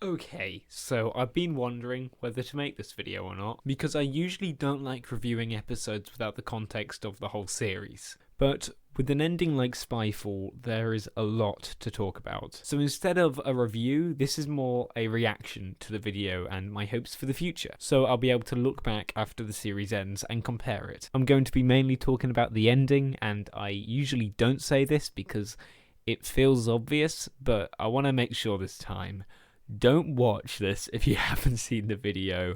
Okay, so I've been wondering whether to make this video or not, because I usually don't like reviewing episodes without the context of the whole series. But with an ending like Spyfall, there is a lot to talk about. So instead of a review, this is more a reaction to the video and my hopes for the future. So I'll be able to look back after the series ends and compare it. I'm going to be mainly talking about the ending, and I usually don't say this because it feels obvious, but I want to make sure this time. Don't watch this if you haven't seen the video.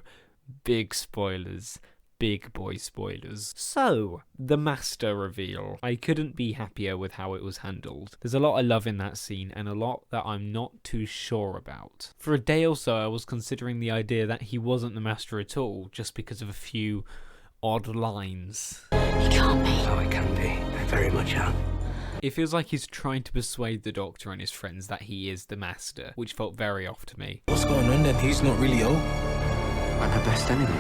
Big spoilers. Big boy spoilers. So, the Master reveal. I couldn't be happier with how it was handled. There's a lot I love in that scene and a lot that I'm not too sure about. For a day or so I was considering the idea that he wasn't the Master at all, just because of a few odd lines. He can't be. Oh, it can be. I very much am. It feels like he's trying to persuade the Doctor and his friends that he is the Master, which felt very off to me. What's going on then? He's not really old. I'm her best enemy.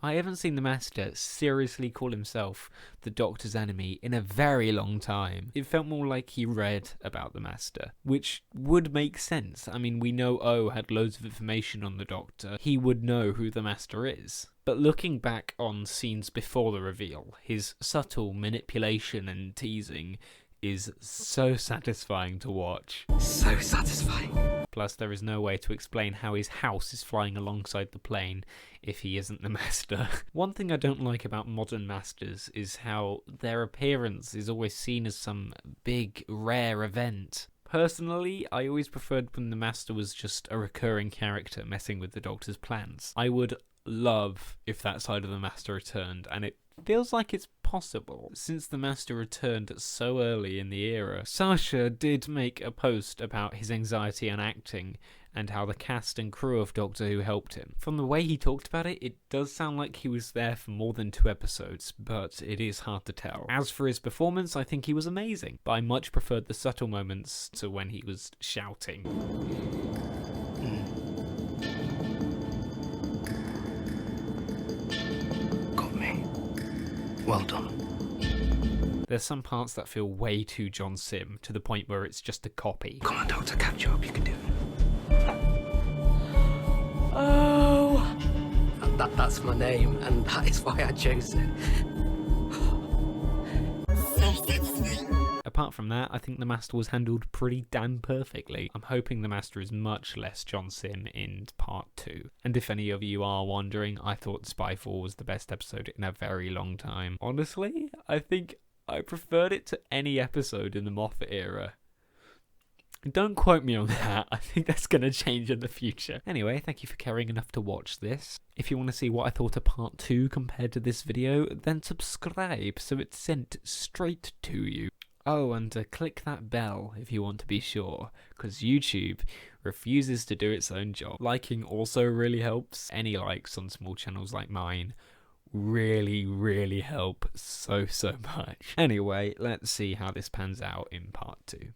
I haven't seen the Master seriously call himself the Doctor's enemy in a very long time. It felt more like he read about the Master, which would make sense. I mean, we know O had loads of information on the Doctor. He would know who the Master is. But looking back on scenes before the reveal, his subtle manipulation and teasing is so satisfying to watch. So satisfying. Plus, there is no way to explain how his house is flying alongside the plane if he isn't the Master. One thing I don't like about modern Masters is how their appearance is always seen as some big, rare event. Personally, I always preferred when the Master was just a recurring character messing with the Doctor's plans. I would love if that side of the Master returned, and it feels like it's possible since the Master returned so early in the era. Sasha did make a post about his anxiety on acting and how the cast and crew of Doctor Who helped him. From the way he talked about it, it does sound like he was there for more than 2 episodes, but it is hard to tell. As for his performance, I think he was amazing, but I much preferred the subtle moments to when he was shouting. Got me. Well done. There's some parts that feel way too John Sim, to the point where it's just a copy. Come on, Doctor, catch you up. You can do it. Oh! That's my name, and that is why I chose it. Apart from that, I think the Master was handled pretty damn perfectly. I'm hoping the Master is much less John Sim in part 2. And if any of you are wondering, I thought Spyfall was the best episode in a very long time. Honestly, I think I preferred it to any episode in the Moffat era. Don't quote me on that. I think that's going to change in the future. Anyway, thank you for caring enough to watch this. If you want to see what I thought of part 2 compared to this video, then subscribe so it's sent straight to you. Oh, and click that bell if you want to be sure, because YouTube refuses to do its own job. Liking also really helps. Any likes on small channels like mine really help so much. Anyway, let's see how this pans out in part 2.